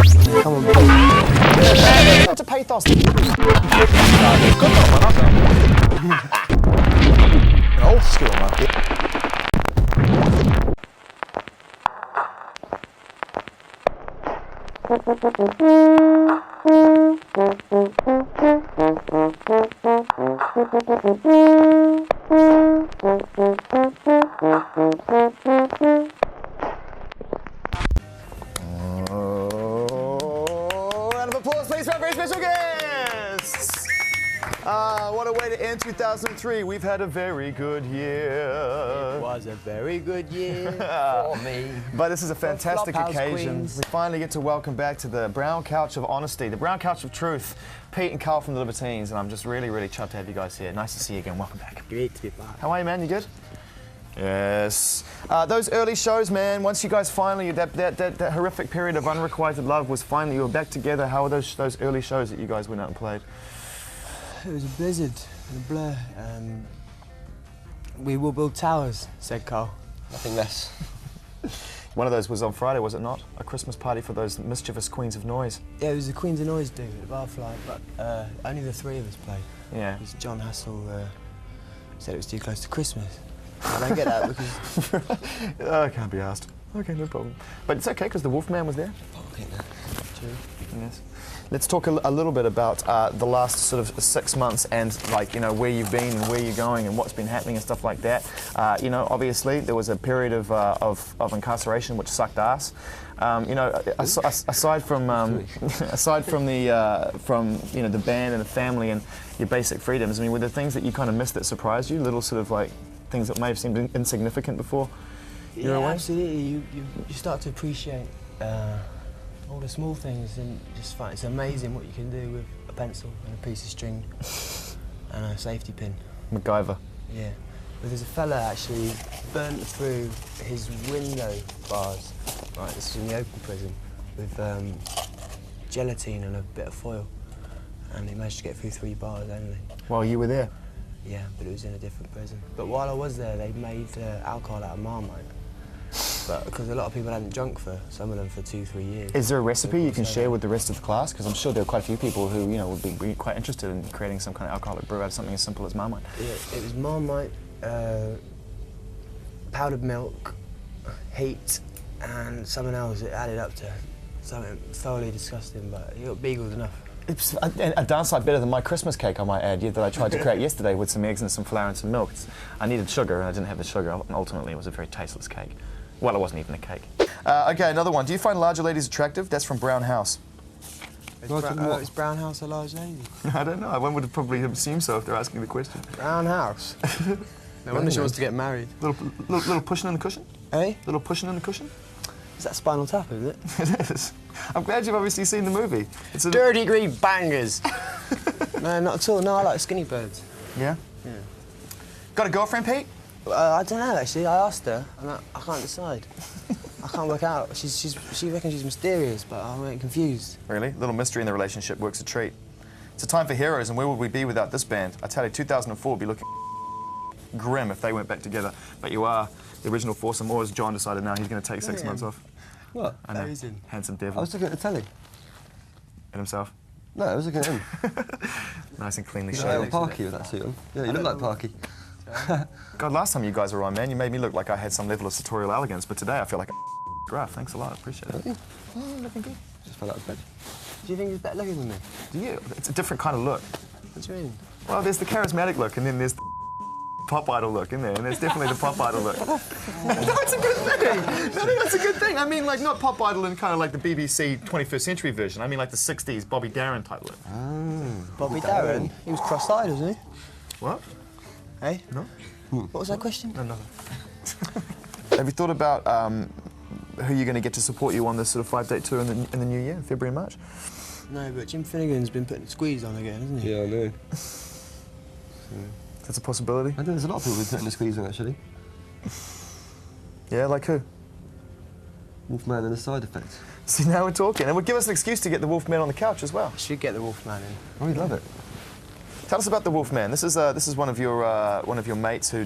Come on. Go to pathos. An old school, man. Round of applause, please, for our very special guests. What a way to end 2003. We've had a very good year. It was a very good year for me. But this is a fantastic occasion. Queens. We finally get to welcome back to the brown couch of honesty, the brown couch of truth, Pete and Carl from the Libertines, and I'm just really, really chuffed to have you guys here. Nice to see you again. Welcome back. Great to be back. How are you, man? You good? Yes. Those early shows, man, once you guys finally, that horrific period of unrequited love was finally, you were back together. How were those early shows that you guys went out and played? It was a blizzard and a blur. We will build towers, said Carl. Nothing less. One of those was on Friday, was it not? A Christmas party for those mischievous Queens of Noise. Yeah, it was the Queens of Noise do at the Barfly, but only the three of us played. Yeah. Because John Hassel said it was too close to Christmas. I don't get that because... I can't be asked. Okay, no problem. But it's okay because the Wolfman was there. Okay, true. Yes. Let's talk a little bit about the last sort of 6 months and, like, you know, where you've been and where you're going and what's been happening and stuff like that. You know, obviously there was a period of incarceration which sucked ass. You know, aside from the band and the family and your basic freedoms, I mean, were there things that you kind of missed that surprised you? Little sort of like things that may have seemed insignificant before? Yeah, absolutely. You start to appreciate all the small things and just find it's amazing what you can do with a pencil and a piece of string and a safety pin. MacGyver. Yeah. But there's a fella actually burnt through his window bars. Right, this is in the open prison with gelatine and a bit of foil, and he managed to get through 3 bars only. While you were there? Yeah, but it was in a different prison. But while I was there, they made alcohol out of Marmite. But because a lot of people hadn't drunk for, some of them for 2-3 years. Is there a recipe you can share with the rest of the class? Because I'm sure there are quite a few people who, you know, would be quite interested in creating some kind of alcoholic brew out of something as simple as Marmite. Yeah, it was Marmite, powdered milk, heat, and something else. It added up to something thoroughly disgusting, but it got beagled enough. It's a downside better than my Christmas cake, I might add, that I tried to create yesterday with some eggs and some flour and some milk. I needed sugar and I didn't have the sugar, and ultimately it was a very tasteless cake. Well, it wasn't even a cake. Okay, another one. Do you find larger ladies attractive? That's from Brown House. Is Brown House a large lady? I don't know. One would probably assume so if they're asking the question. Brown House? No wonder she wants to get married. Little pushing in the cushion? Eh? Little pushing in the cushion? Is that Spinal Tap, is it? It is. I'm glad you've obviously seen the movie. It's a Dirty green bangers! No, not at all. No, I like skinny birds. Yeah? Yeah. Got a girlfriend, Pete? I don't know, actually. I asked her, and I can't decide. I can't work out. She reckons she's mysterious, but I'm getting confused. Really? Little mystery in the relationship works a treat. It's a time for heroes, and where would we be without this band? I tell you, 2004 would be looking grim if they went back together. But you are the original foursome, or as John decided now, he's going to take 6 months off. What? I know. Amazing. Handsome devil. I was looking at the telly. At himself. No, I was looking at him. Nice and cleanly You shaven. look like Parky with that suit on. Yeah, you look like Parky. God, last time you guys were on, man, you made me look like I had some level of sartorial elegance, but today I feel like a graph. Thanks a lot, appreciate it. Oh, looking good. Just fell out of bed. Do you think he's better looking than me? Do you? It's a different kind of look. What do you mean? Well, there's the charismatic look, and then there's the pop idol look in there, and there's definitely the pop idol look. No, it's a good thing. No, that's a good thing. I mean, like, not pop idol in kind of like the BBC 21st century version. I mean, like the 60s Bobby Darin type look. Bobby Darin? He was cross-eyed, wasn't he? What? Hey? No? What was that question? No, nothing. Have you thought about who you're going to get to support you on this sort of 5-date tour in the new year, in February and March? No, but Jim Finnegan's been putting squeeze on again, hasn't he? Yeah, I know. That's a possibility. I think there's a lot of people who've putting the squeeze on, actually. Yeah, like who? Wolfman and the side effects. See, now we're talking. And would give us an excuse to get the Wolfman on the couch as well. Should get the Wolfman in. Oh, we'd love it. Tell us about the Wolfman. This is one of your mates who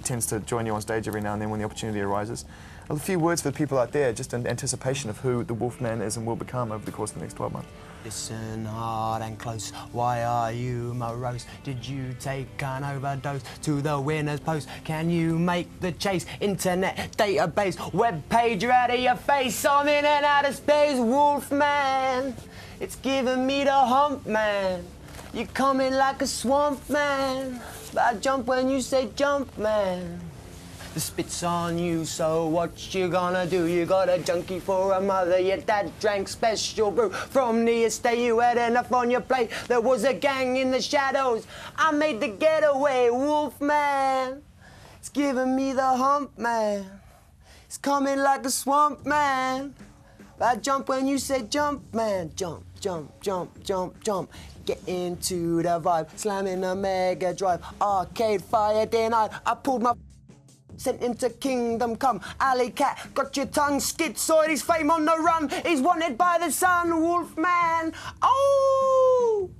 tends to join you on stage every now and then when the opportunity arises. a few words for the people out there, just in anticipation of who the Wolfman is and will become over the course of the next 12 months. Listen hard and close, why are you morose? Did you take an overdose to the winner's post? Can you make the chase? Internet database, web page, you're out of your face. I'm in and out of space, Wolfman. It's giving me the hump, man. You coming like a swamp, man. But I jump when you say jump, man. The spit's on you, so what you gonna do? You got a junkie for a mother, your dad drank special brew. From the estate you had enough on your plate. There was a gang in the shadows. I made the getaway, Wolfman. It's giving me the hump, man. It's coming like a swamp, man. I jump when you say jump, man. Jump, jump, jump, jump, jump. Get into the vibe, slamming a Mega Drive. Arcade fire denied. I pulled my sent him to Kingdom Come. Alley cat, got your tongue schizoid. His fame on the run. He's wanted by the sun, Wolfman. Oh!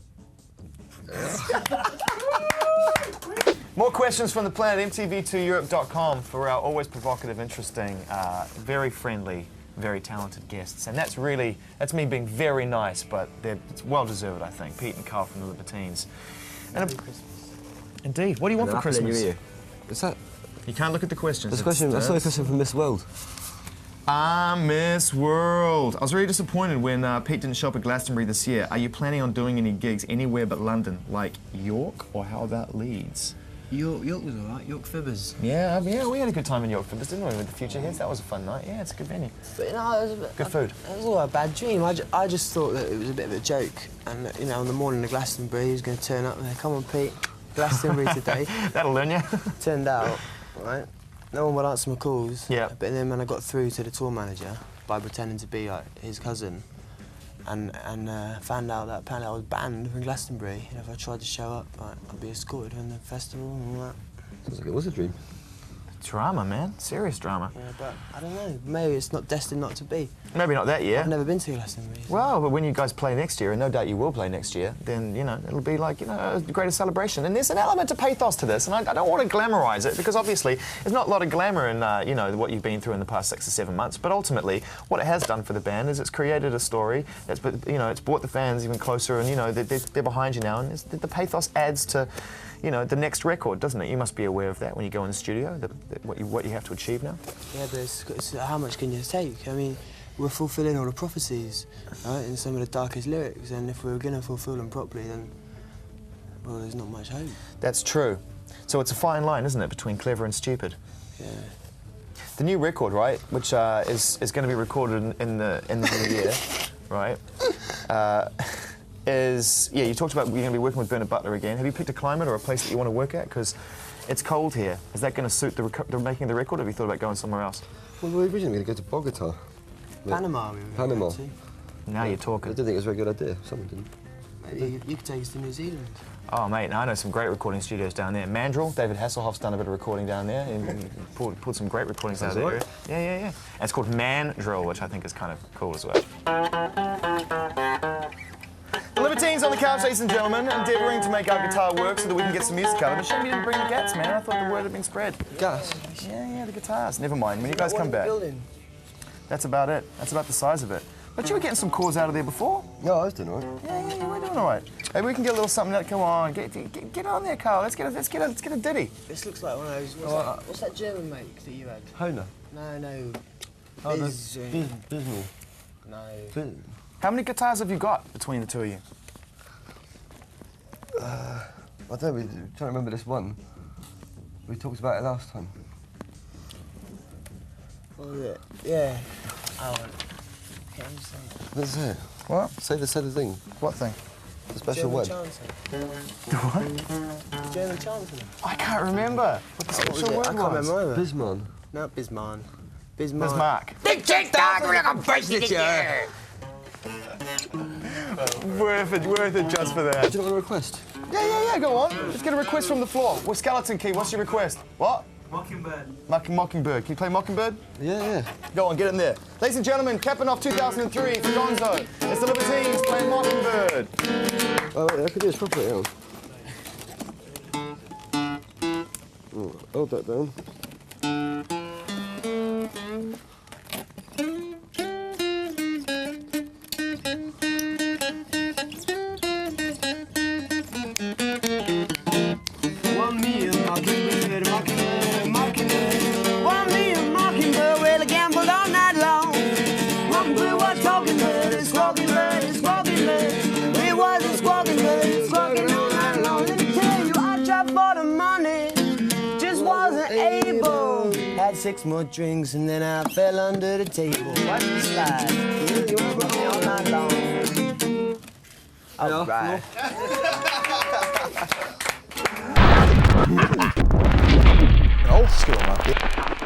More questions from the planet, mtv2europe.com for our always provocative, interesting, very friendly, very talented guests. And that's me being very nice, but it's well deserved, I think. Pete and Carl from the Libertines. And indeed. What do you want for Christmas? What's that? You can't look at the questions. There's a question. I saw a question from Miss World. Miss World. I was really disappointed when Pete didn't show up at Glastonbury this year. Are you planning on doing any gigs anywhere but London, like York, or how about Leeds? York was all right, York Fibbers. Yeah, we had a good time in York Fibbers, didn't we, with the Future Hits? That was a fun night. Yeah, it's a good venue. But, you know, it was a bit, good food. It was all a bad dream. I just thought that it was a bit of a joke. And, you know, on the morning of Glastonbury, he was going to turn up there. Come on, Pete, Glastonbury today. That'll learn you. Turned out, right, no one would answer my calls. Yeah. But then when I got through to the tour manager by pretending to be like his cousin, and found out that apparently I was banned from Glastonbury. And if I tried to show up, like, I'd be escorted from the festival and all that. Sounds like it was a dream. Drama, man. Serious drama. Yeah, but I don't know. Maybe it's not destined not to be. Maybe not that year. I've never been to Glastonbury. So. Well, but when you guys play next year, and no doubt you will play next year, then, you know, it'll be like, you know, a greater celebration. And there's an element of pathos to this, and I don't want to glamorise it, because obviously there's not a lot of glamour in, you know, what you've been through in the past 6 or 7 months. But ultimately, what it has done for the band is it's created a story. You know, it's brought the fans even closer, and, you know, they're behind you now, and the pathos adds to, you know, the next record, doesn't it? You must be aware of that when you go in the studio, what you have to achieve now. Yeah, but it's how much can you take? I mean, we're fulfilling all the prophecies, right, in some of the darkest lyrics, and if we're going to fulfil them properly, then, well, there's not much hope. That's true. So it's a fine line, isn't it, between clever and stupid? Yeah. The new record, right, which is going to be recorded in the new year, right? You talked about you're going to be working with Bernard Butler again. Have you picked a climate or a place that you want to work at? Because it's cold here. Is that going to suit the making of the record, or have you thought about going somewhere else? Well, we were originally going to go to Bogota. Panama, we were Panama. going to. Now you're talking. I didn't think it was a very good idea. Someone didn't. Maybe you could take us to New Zealand. Oh, mate, I know some great recording studios down there. Mandrill, David Hasselhoff's done a bit of recording down there. He pulled some great recordings out of there. Yeah. And it's called Mandrill, which I think is kind of cool as well. The Libertines on the couch, ladies and gentlemen, endeavouring to make our guitar work so that we can get some music out of it. Shame you didn't bring the gats, man. I thought the word had been spread. Gas? Yeah, the guitars. Never mind, when you guys come back. Building. That's about it. That's about the size of it. But you were getting some chords out of there before. No, I was doing all right. Yeah, you were doing all right. Maybe we can get a little something. Come on, get on there, Carl. Let's get a ditty. This looks like one of those. What's that German make that you had? Honer? No. Oh, Bismol. No. How many guitars have you got between the two of you? I don't know. We're trying to remember this one. We talked about it last time. What was it? Yeah. Let's say it. What? Say the thing. What thing? The special German one. Chancellor. The what? German Chancellor. I can't remember what the special word I can't remember either. Bismon. No, Bismarck. Bismarck. Worth it just for that. Do you want a request? Yeah, go on. Let's get a request from the floor. Well, Skeleton Key, what's your request? What? Mockingbird. Mockingbird. Can you play Mockingbird? Yeah. Go on, get in there. Ladies and gentlemen, capping off 2003 for Gonzo. It's the Libertines playing Mockingbird. Oh, wait, I could do this properly, hang on. Hold that down. One me a mockingbird, mockingbird, mockingbird. One me a mockingbird, well I gambled all night long. Mockingbird was talking bird, and squawking bird, and squawking bird. It wasn't squawking bird, it's squawking all night long. Let me tell you, I tried for the money, just wasn't able. Had 6 more drinks and then I fell under the table. Watch the slide, you were all night long. All right. Old school, man.